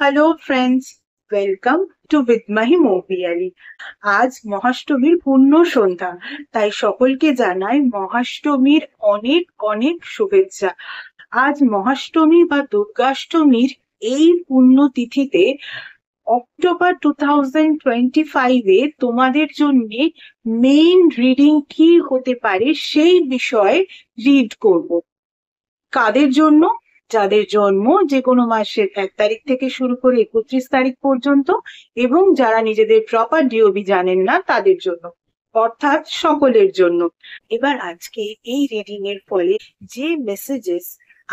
Hello friends, welcome to with Mahi Moupiyali. আজ মহাষ্টমীর পূর্ণ সন্ধ্যা, তাই সকলকে জানাই মহাষ্টমীর অনেক অনেক শুভেচ্ছা। আজ মহাষ্টমী বা দুর্গাষ্টমীর এই পুণ্য তিথিতে অক্টোবর 2025-এ তোমাদের জন্য মেইন রিডিং কি হতে পারে সেই বিষয়ে রিড করব। কাদের জন্য? যাদের জন্ম যে কোনো মাসের 1 তারিখ থেকে শুরু করে 31 তারিখ পর্যন্ত, এবং যারা নিজেদের প্রপার ডিওবি জানেন না তাদের জন্য, অর্থাৎ সকলের জন্য। এবার আজকে এই রিডিং এর ফলে যে মেসেজেস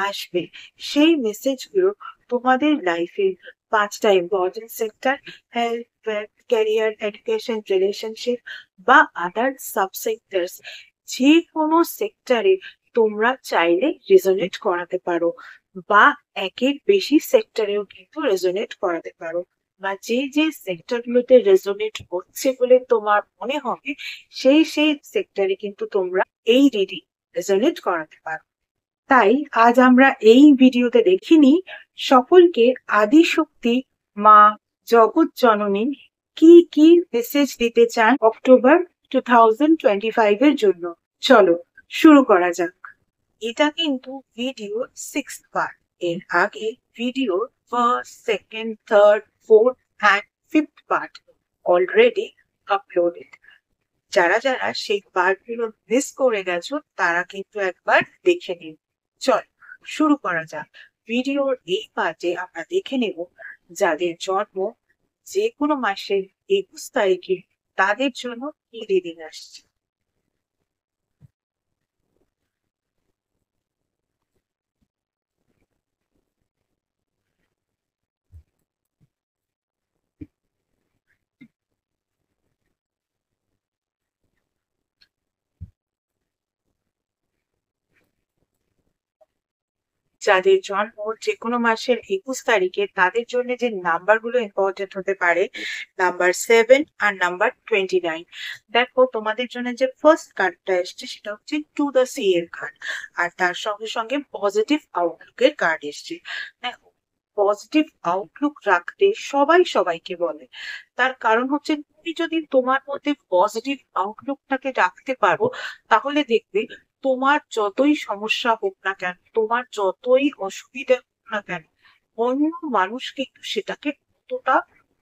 আসবে সেই মেসেজগুলো তোমাদের লাইফের 5টা important sector, health, wealth, career, education, relationship বা আদার সাবসেক্টরস, যে কোনো সেক্টরে তোমরা চাইলে রেজোনেট করাতে পারো, বা একের বেশি সেক্টরেও কিন্তু রেজোনেট করাতে পারো, বা যে যে সেক্টরগুলোতে রেজোনেট হচ্ছে বলে তোমার মনে হবে সেই সেই সেক্টরে কিন্তু তোমরা এই রিডিং রেজোনেট করাতে পারো। তাই আজ আমরা এই ভিডিওতে দেখিনি সকলকে আদি শক্তি মা জগৎ জননী কি কি মেসেজ দিতে চান অক্টোবর 2025 এর জন্য। চলো শুরু করা যাক। এটা কিন্তু ভিডিও 6th পার্ট। এর আগে video first, second, third, fourth and 5th part already uploaded. যারা যারা সেই পার্টগুলো মিস করে গেছো তারা কিন্তু একবার দেখে নিন। চল শুরু করা যাক। ভিডিওর এই পার্টে আমরা দেখে নেব যাদের জন্ম যে কোনো মাসের 21 তারিখে তাদের জন্য কি রিডিং আসছে। যাদের জন্ম যে কোনো মাসের 21 তারিখে তাদের জন্য যে নাম্বারগুলো ইম্পর্টেন্ট হতে পারে, নাম্বার 7 আর নাম্বার 29। দেখো তোমাদের জন্য যে ফার্স্ট কার্ডটা এসছে সেটা হচ্ছে টু দ্য সি এর কার্ড, আর তার সঙ্গে সঙ্গে পজিটিভ আউটলুকের কার্ড এসছে। দেখো, পজিটিভ আউটলুক রাখতে সবাই সবাইকে বলে, তার কারণ হচ্ছে তুমি যদি তোমার মধ্যে পজিটিভ আউটলুকটাকে রাখতে পারো তাহলে দেখবে তোমার যতই সমস্যা হোক না কেন, তোমার যতই অসুবিধা হোক না কেন, অন্য মানুষ কিন্তু সেটাকে অতটা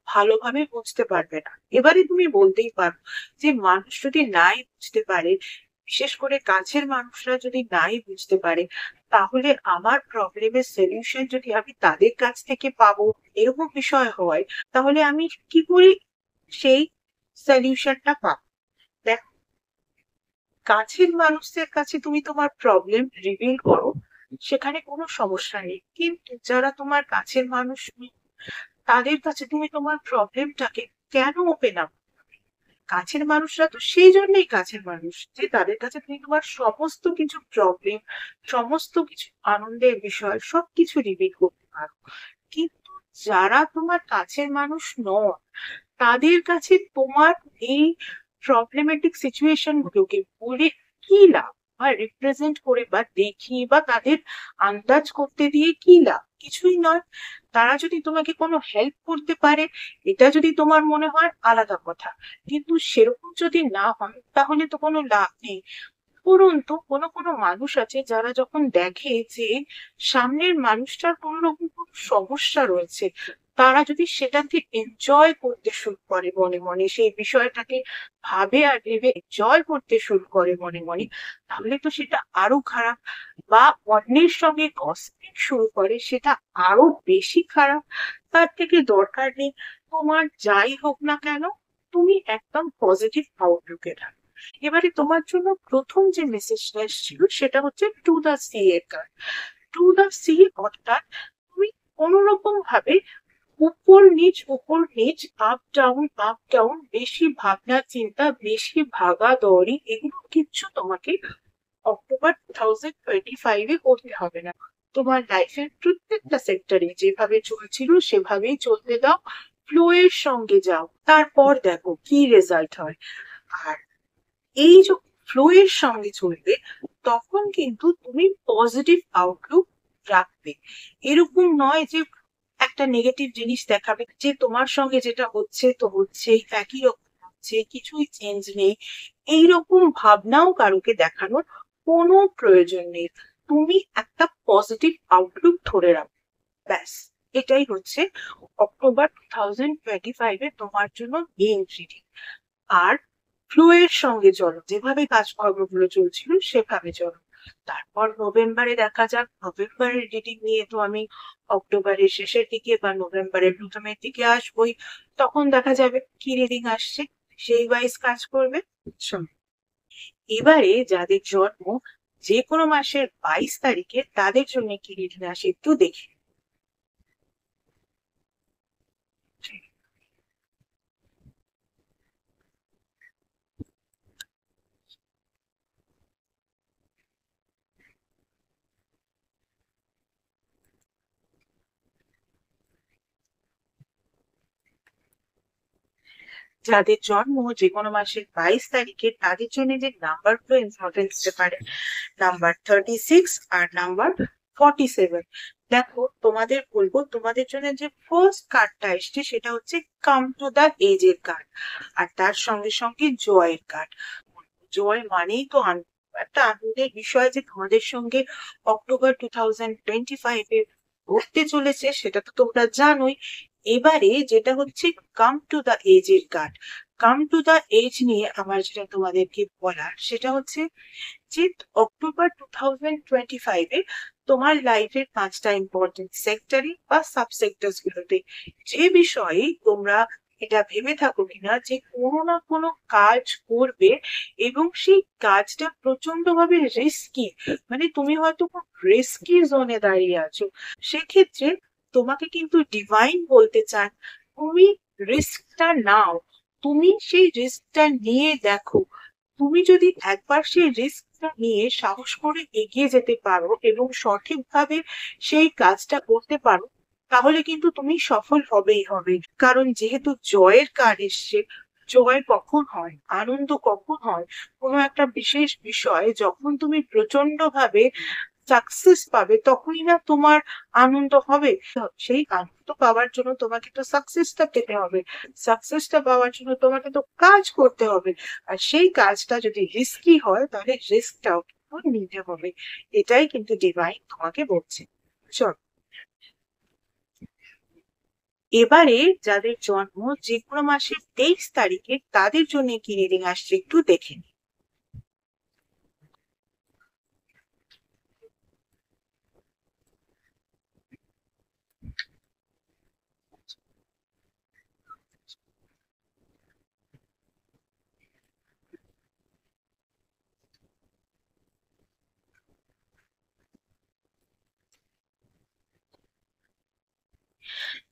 ভালোভাবে বুঝতে পারবে না। এবারে তুমি বলতেই পারো যে মানুষ যদি নাই বুঝতে পারে, বিশেষ করে কাছের মানুষরা যদি নাই বুঝতে পারে, তাহলে আমার প্রবলেমের সলিউশন যদি আমি তাদের কাছ থেকে পাবো, এরকম বিষয় হয়, তাহলে আমি কি করে সেই সলিউশনটা পাবো? দেখো, কাছের মানুষদের কাছে তুমি তোমার প্রবলেম রিভিল করো, সেখানে কোনো সমস্যা নেই। কিন্তু যারা তোমার কাছের মানুষ নয়, তাদের কাছে তুমি তোমার প্রবলেমটাকে কেন ওপেন আপ? কাছের মানুষরা তো সেই জন্যই কাছের মানুষ যে তাদের কাছে তুমি তোমার সমস্ত কিছু প্রবলেম, সমস্ত কিছু আনন্দের বিষয় সবকিছু রিভিল করতে পারো। কিন্তু যারা তোমার কাছের মানুষ নয়, তাদের কাছে তোমার এই প্রবলেমেটিক সিচুয়েশন গুলোকে বলে কি লাভ, বা রিপ্রেজেন্ট করে বা দেখিয়ে বা তাদের আন্দাজ করতে দিয়ে কি লাভ? কিছুই নয়। তারা যদি তোমাকে কোনো হেল্প করতে পারে, এটা যদি তোমার মনে হয় আলাদা কথা, কিন্তু সেরকম যদি না হয় তাহলে তো কোনো লাভ নেই। উপরন্তু কোনো কোনো মানুষ আছে যারা যখন দেখে যে সামনের মানুষটার কোনো রকম কোনো সমস্যা রয়েছে, তারা যদি সেটাকে এনজয় করতে শুরু করে মনে মনে, সেই বিষয়টাকে ভাবে আর ভেবে এনজয় করতে শুরু করে মনে মনে, তাহলে তো সেটা আরো খারাপ। বা অন্যের সঙ্গে গসিপিং শুরু করে, সেটা আরো বেশি খারাপ। তার থেকে দরকার নেই। তোমার যাই হোক না কেন, তুমি একদম পজিটিভ আউটলুকে থাকো। এবারে তোমার জন্য প্রথম যে মেসেজটা এসেছিল সেটা হচ্ছে টু দা সি এর কার্ড। টু দা সি অর্থাৎ তুমি কোন রকম ভাবে উপর নিচ, আপ ডাউন, বেশি ভাবনা চিন্তা, বেশি ভাগা দৌড়ি, এগুলো কিচ্ছু তোমাকে অক্টোবর 2025-এ করতে হবে না। তোমার লাইফের প্রত্যেকটা সেক্টরে যেভাবে চলছিল সেভাবেই চলতে দাও, ফ্লো এর সঙ্গে যাও, তারপর দেখো কি রেজাল্ট হয়। আর এই যখন ফ্লো এর সঙ্গে চলবে, তখন কিন্তু তুমি পজিটিভ আউটলুক রাখবে। এরকম নয় যে একটা নেগেটিভ জিনিস দেখাবে যে তোমার সঙ্গে যেটা হচ্ছে তো হচ্ছে, একই রকম হচ্ছে, কিছুই চেঞ্জ নেই, এইরকম ভাবনাও কারোকে দেখানোর কোনো প্রয়োজন নেই। তুমি একটা পজিটিভ আউটলুক ধরে রাখো, ব্যাস। এটাই হচ্ছে অক্টোবর 2025 এ তোমার জন্য মেইন রিডিং। আর ফ্লো এর সঙ্গে চলো, যেভাবে কাজকর্মগুলো চলছিল সেভাবে চলো। তারপর নভেম্বরে দেখা যাক। নভেম্বরের রিডিং নিয়ে তো আমি অক্টোবরের শেষের দিকে বা নভেম্বরের প্রথমের দিকে আসবোই। তখন দেখা যাবে কি রিডিং আসছে, সেই ওয়াইজ কাজ করবে। শোনো, এবারে যাদের জন্ম যে কোনো মাসের 22 তারিখে, তাদের জন্য কি রিডিং আসে একটু দেখি। যাদের জন্ম যে কোনো মাসের 22 তারিখে, তাদের জন্য যে নাম্বারগুলো ইম্পর্টেন্ট হতে পারে, নাম্বার 36 আর নাম্বার 47। দেখো, তোমাদের বলবো, তোমাদের জন্য যে ফার্স্ট কার্ডটা এসছে সেটা হচ্ছে কাম টু দা এজ এর কার্ড, আর তার সঙ্গে সঙ্গে জয়ের কার্ড। জয় মানেই তো একটা আনন্দের বিষয় যে তোমাদের সঙ্গে অক্টোবর 2025-এ ঘটতে চলেছে, সেটা তো তোমরা জানোই। এবারে যেটা হচ্ছে কাম টু দা এজ এর card. Come to the edge নিয়ে আমার যেটা তোমাদেরকে বলার সেটা হচ্ছে যে অক্টোবর 2025-এ তোমার লাইফের 5টা ইম্পর্টেন্ট সেক্টরে বা সাবসেক্টরস গুলোতে যে বিষয়ে তোমরা এটা ভেবে থাকো কিনা যে কোনো না কোনো কাজ করবে, এবং সেই কাজটা প্রচন্ড ভাবে রিস্কি, মানে তুমি হয়তো খুব রিস্কি জোনে দাঁড়িয়ে আছো, সেক্ষেত্রে তোমাকে কিন্তু ডিভাইন বলতে চান তুমি রিস্কটা নাও, তুমি সেই রিস্কটা নিয়ে দেখো। তুমি যদি একবার সেই রিস্কটা নিয়ে সাহস করে এগিয়ে যেতে পারো এবং সঠিকভাবে সেই কাজটা করতে পারো, তাহলে কিন্তু তুমি সফল হবেই হবে। কারণ যেহেতু জয়ের কার্ড এসছে, জয় কখন হয়, আনন্দ কখন হয়, কোনো একটা বিশেষ বিষয় যখন তুমি প্রচন্ড ভাবে সাকসেস পাবে তখনই না তোমার আনন্দ হবে। সেই আনন্দ পাওয়ার জন্য তোমাকে তো সাকসেসটা পেতে হবে, সাকসেসটা পাওয়ার জন্য তোমাকে তো কাজ করতে হবে। আর সেই কাজটা যদি রিস্কি হয় তাহলে রিস্কটাও কিন্তু নিতে হবে। এটাই কিন্তু ডিভাইন তোমাকে বলছে। চল, এবারে যাদের জন্ম যে কোনো মাসের 23 তারিখে, তাদের জন্য কি রিডিং আসছে একটু দেখে নিই।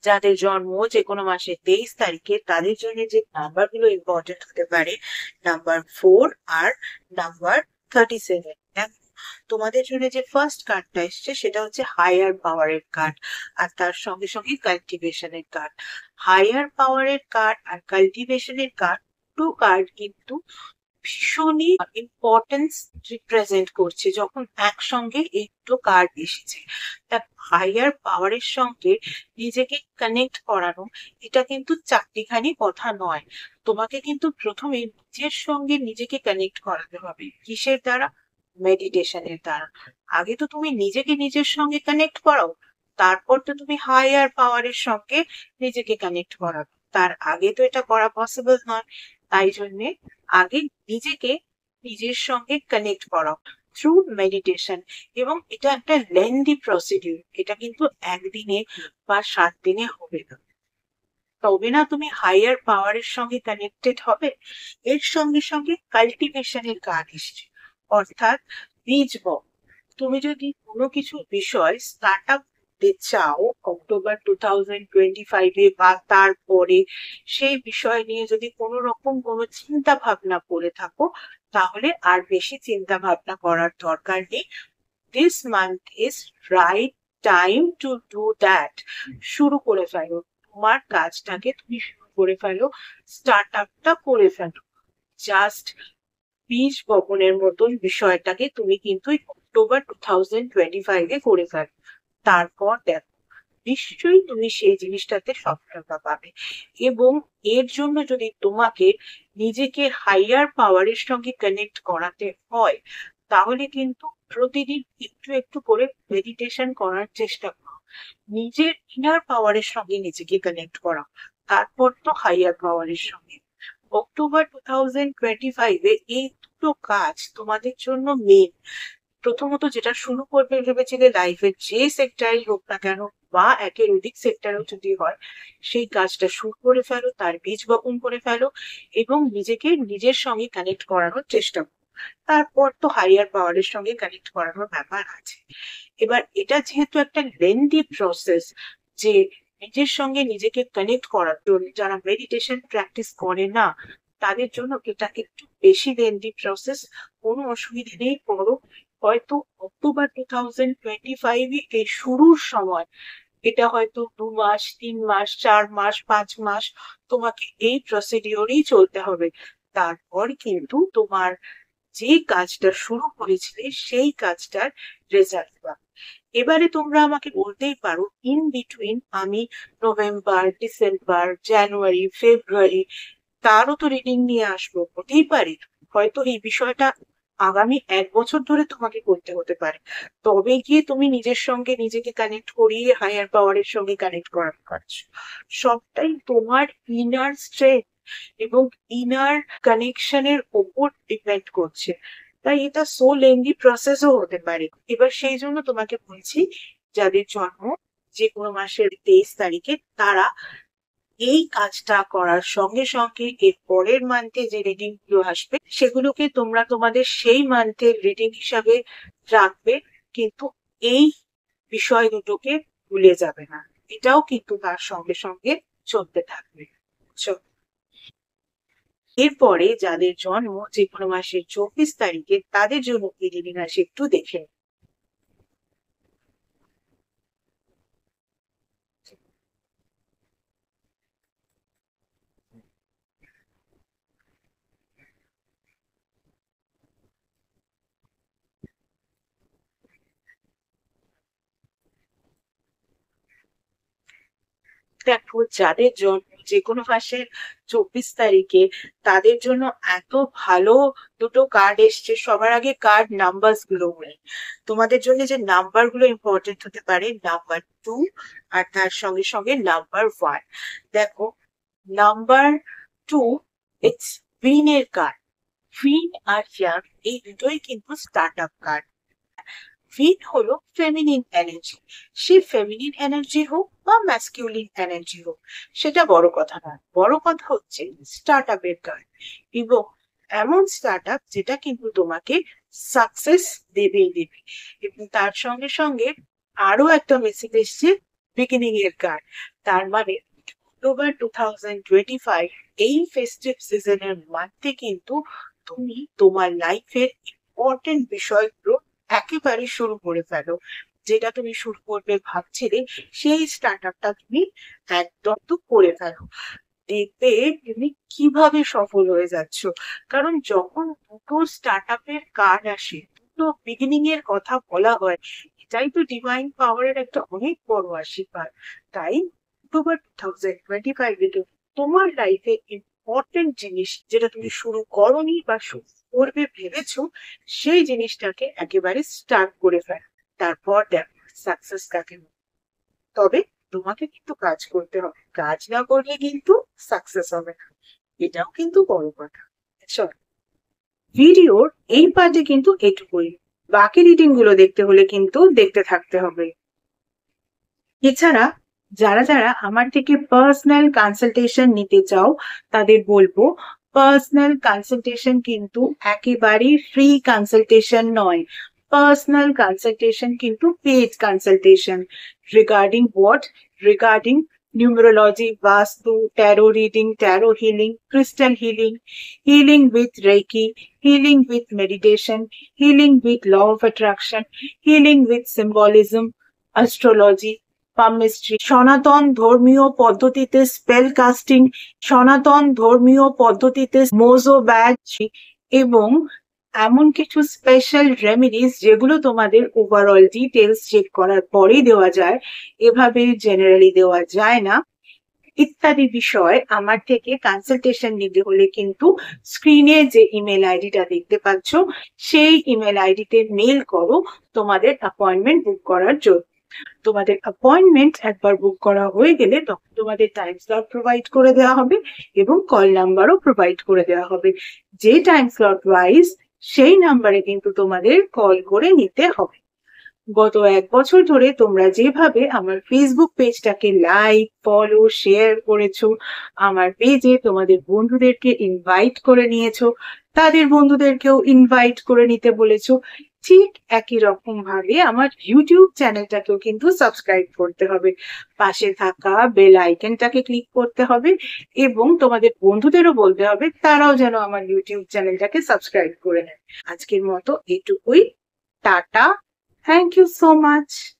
যাদের জন্ম যে কোনো মাসের 23 তারিখে, তাদের জন্য যে নাম্বার গুলো ইম্পর্টেন্ট হতে পারে, নাম্বার 4 আর নাম্বার 37। তোমাদের জন্য যে ফার্স্ট কার্ডটা এসছে সেটা হচ্ছে হায়ার পাওয়ারের কার্ড, আর তার সঙ্গে সঙ্গে কাল্টিভেশনের কার্ড। হায়ার পাওয়ারের কার্ড আর কাল্টিভেশনের কার্ড, দুটো কার্ড কিন্তু ভীষণই ইম্পর্টেন্স রিপ্রেজেন্ট করছে যখন একসঙ্গে এই দুটো কার্ড এসেছে। হায়ার পাওয়ারের সঙ্গে নিজেকে কানেক্ট করানো, এটা কিন্তু চারটিখানি কথা নয়। তোমাকে কিন্তু প্রথমে নিজের সঙ্গে নিজেকে কানেক্ট করাতে হবে। কিসের দ্বারা? মেডিটেশনের দ্বারা। আগে তো তুমি নিজেকে নিজের সঙ্গে কানেক্ট করাও, তারপর তো তুমি হায়ার পাওয়ারের সঙ্গে নিজেকে কানেক্ট করাবে। তার আগে তো এটা করা পসিবল নয়। তাই জন্যে আগে নিজেকে নিজের সঙ্গে কানেক্ট করাও থ্রু মেডিটেশন। এবং এটা একটা লেন্দি প্রসিডিউর, এটা কিন্তু একদিনে বা 7 দিনে হবে না। তবে না তুমি হায়ার পাওয়ারের সঙ্গে কানেক্টেড হবে। এর সঙ্গে সঙ্গে কাল্টিভেশনের কাজ এসছে, অর্থাৎ বীজ বপন। তুমি যদি কোনো কিছু বিষয় স্টার্ট আপ করতে চাও অক্টোবর 2025-এ বা তারপরে, সেই বিষয় নিয়ে যদি কোনো রকম কোনো চিন্তা ভাবনা করে থাকো, তাহলে আর বেশি চিন্তা ভাবনা করার দরকার নেই। This month is right time to do that. শুরু করে ফেলো, তোমার কাজটাকে তুমি শুরু করে ফেলো, স্টার্ট আপটা করে ফেলো। জাস্ট বীজ বপনের মতন বিষয়টাকে তুমি কিন্তু অক্টোবর 2025-এ করে ফেলো। তারপর দেখো, নিশ্চয়ই তুমি সেই জিনিসটাতে সফলতা পাবে। এবং এর জন্য যদি তোমাকে নিজেকে হাইয়ার পাওয়ারের সঙ্গে কানেক্ট করাতে হয়, তাহলে কিন্তু প্রতিদিন একটু একটু করে মেডিটেশন করার চেষ্টা করো। নিজের ইনার পাওয়ারের সঙ্গে নিজেকে কানেক্ট করা, তারপর তো হাইয়ার পাওয়ারের সঙ্গে। অক্টোবর 2025-এ এই দুটো কাজ তোমাদের জন্য মেন। প্রথমত যেটা শুরু করবে ভেবেছিলে, লাইফের যে সেক্টরই হোক না কেন বা একের অধিক সেক্টরেও যদি হয়, সেই কাজটা শুরু করে ফেলো, তার বীজ বপন করে ফেলো এবং নিজেকে নিজের সঙ্গে কানেক্ট করানোর চেষ্টা করো। তারপর তো হাইয়ার পাওয়ারের সঙ্গে কানেক্ট করানোর ব্যাপার আছে। এবার এটা যেহেতু একটা লেন্দি প্রসেস, যে নিজের সঙ্গে নিজেকে কানেক্ট করার জন্য যারা মেডিটেশন প্র্যাকটিস করে না, তাদের জন্য এটা একটু বেশি লেন্দি প্রসেস। কোনো অসুবিধা নেই, করো। হয়তো অক্টোবর 2025 এই শুরুর সময় এটা হয়তো 2 মাস, 3 মাস, 4 মাস, 5 মাস তোমাকে এই প্রসিডিওরই চলতে হবে। তারপর কিন্তু তোমার যে কাজটা শুরু করেছিলে সেই কাজটার রেজাল্ট পাবে। এবারে তোমরা আমাকে বলতেই পারো, ইন বিটুইন আমি নভেম্বর, ডিসেম্বর, জানুয়ারি, ফেব্রুয়ারি তারও তো রিডিং নিয়ে আসবো। হতেই পারে হয়তো এই বিষয়টা আগামী 1 বছর ধরে তোমাকে করতে হতে পারে, তবে গিয়ে তুমি নিজের সঙ্গে নিজেকে কানেক্ট করিয়ে হায়ার পাওয়ারের সঙ্গে কানেক্ট করার কাজ। সবটাই তোমার ইনার স্ট্রেংথ এবং ইনার কানেকশনের ওপর ডিপেন্ড করছে। তাই এটা সো লেন্দি প্রসেসও হতে পারে। এবার সেই জন্য তোমাকে বলছি, যাদের জন্ম যে কোনো মাসের 23 তারিখে, তারা এই কাজটা করার সঙ্গে সঙ্গে এর পরের মান্থে যে রিডিং গুলো আসবে সেগুলোকে তোমরা তোমাদের সেই মান্থের রিডিং হিসাবে রাখবে, কিন্তু এই বিষয় দুটোকে ভুলে যাবে না। এটাও কিন্তু তার সঙ্গে সঙ্গে চলতে থাকবে। এরপরে যাদের জন্ম যে কোনো মাসের 24 তারিখে, তাদের জন্য এই রিডিং আসে, একটু দেখে নিন। দেখো, যাদের জন্ম যে কোনো মাসের 24 তারিখে, তাদের জন্য এত ভালো দুটো কার্ড এসছে। সবার আগে কার্ড নাম্বার গুলো বলি। তোমাদের জন্য যে নাম্বার গুলো ইম্পর্টেন্ট হতে পারে, নাম্বার 2 আর তার সঙ্গে সঙ্গে নাম্বার 1। দেখো, নাম্বার 2 ইটস কুইনের কার্ড। কুইন আর ইয়ার এই দুটোই কিন্তু স্টার্ট আপ কার্ড। কুইন হলো ফেমিনিন এনার্জি। সে ফেমিনিন এনার্জি হোক বা ম্যাসকিউলিন এনার্জি হোক, সেটা বড় কথা নয়। বড় কথা হচ্ছে স্টার্ট আপের কার্ড, এবং এমন স্টার্ট আপ যেটা কিন্তু তোমাকে সাকসেস দেবেই দেবে। এবং তার সঙ্গে সঙ্গে আরো একটা মেসেজ এসছে, বিগিনিং এর কার্ড। তার মানে অক্টোবর 2025 এই ফেস্টিভ সিজনের মধ্যে কিন্তু তুমি তোমার লাইফের ইম্পর্টেন্ট বিষয়গুলো একেবারে শুরু করে ফেলো। যেটা তুমি শুরু করবে ভাবছিলে, সেই স্টার্ট আপটা তুমি একদম তো করে ফেলো। দেখবে তুমি কিভাবে সফল হয়ে যাচ্ছ। কারণ যখন দুটো স্টার্ট আপের কার্ড আসে, দুটো বিগিনিং এর কথা বলা হয়, এটাই তো ডিভাইন পাওয়ারের একটা অনেক বড় আশীর্বাদ। তাই অক্টোবর 2025 তোমার লাইফে ইম্পর্টেন্ট জিনিস যেটা তুমি শুরু করনি বা শুরু করবে ভেবেছো, সেই জিনিসটাকে একেবারে স্টার্ট করে ফেল। তারপর দেখো সাকসেস কাকে বলে। তবে তোমাকে কিন্তু কাজ করতে হবে, কাজ না করলে কিন্তু সাকসেস হবে না, এটাও কিন্তু বড় কথা। চল, ভিডিওর এই পার্টে কিন্তু এটুকুই। বাকি রিডিং গুলো দেখতে হলে কিন্তু দেখতে থাকতে হবে। এছাড়া যারা যারা আমার থেকে পার্সোনাল কনসালটেশন নিতে চাও, তাদের বলবো, পার্সোনাল কনসালটেশন কিন্তু একেবারেই ফ্রি কনসালটেশন নয়। পার্সোনাল কনসালটেশন কিন্তু paid consultation. Regarding what? Regarding numerology, vastu, tarot reading, tarot healing, crystal healing, healing with reiki, healing with meditation, healing with law of attraction, healing with symbolism, astrology, পামমিস্ট্রি, সনাতন ধর্মীয় পদ্ধতিতে spell casting, সনাতন ধর্মীয় পদ্ধতিতে Mojo batch এবং এমন কিছু special remedies যেগুলো তোমাদের ওভারঅল ডিটেলস চেক করার পরেই দেওয়া যায়, এভাবে জেনারেলি দেওয়া যায় না, ইত্যাদি বিষয় আমার থেকে কনসালটেশন নিতে হলে কিন্তু স্ক্রিনে যে ইমেল আইডিটা দেখতে পাচ্ছ সেই ইমেল আইডিতে মেল করো তোমাদের অ্যাপয়েন্টমেন্ট বুক করার জন্য। তোমাদের অ্যাপয়েন্টমেন্ট একবার বুক করা হয়ে গেলে তখন তোমাদের টাইম স্লট প্রোভাইড করে দেওয়া হবে এবং কল নাম্বারও প্রোভাইড করে দেওয়া হবে। যে টাইম স্লট ওয়াইজ সেই নাম্বারে কিন্তু তোমাদের কল করে নিতে হবে। গত 1 বছর ধরে তোমরা যেভাবে আমার ফেসবুক পেজটাকে লাইক, ফলো, শেয়ার করেছো, আমার পেজে তোমাদের বন্ধুদেরকে ইনভাইট করে নিয়েছো, তাদের বন্ধুদেরকেও ইনভাইট করে নিতে বলেছো, ঠিক একই রকম ভাবে আমার ইউটিউব চ্যানেলটাকেও কিন্তু সাবস্ক্রাইব করতে হবে। পাশে থাকা বেল আইকনটাকে ক্লিক করতে হবে এবং তোমাদের বন্ধুদেরও বলতে হবে তারাও যেন আমার ইউটিউব চ্যানেলটাকে সাবস্ক্রাইব করে নেয়। আজকের মতো এটুকুই। Tata. Thank you so much.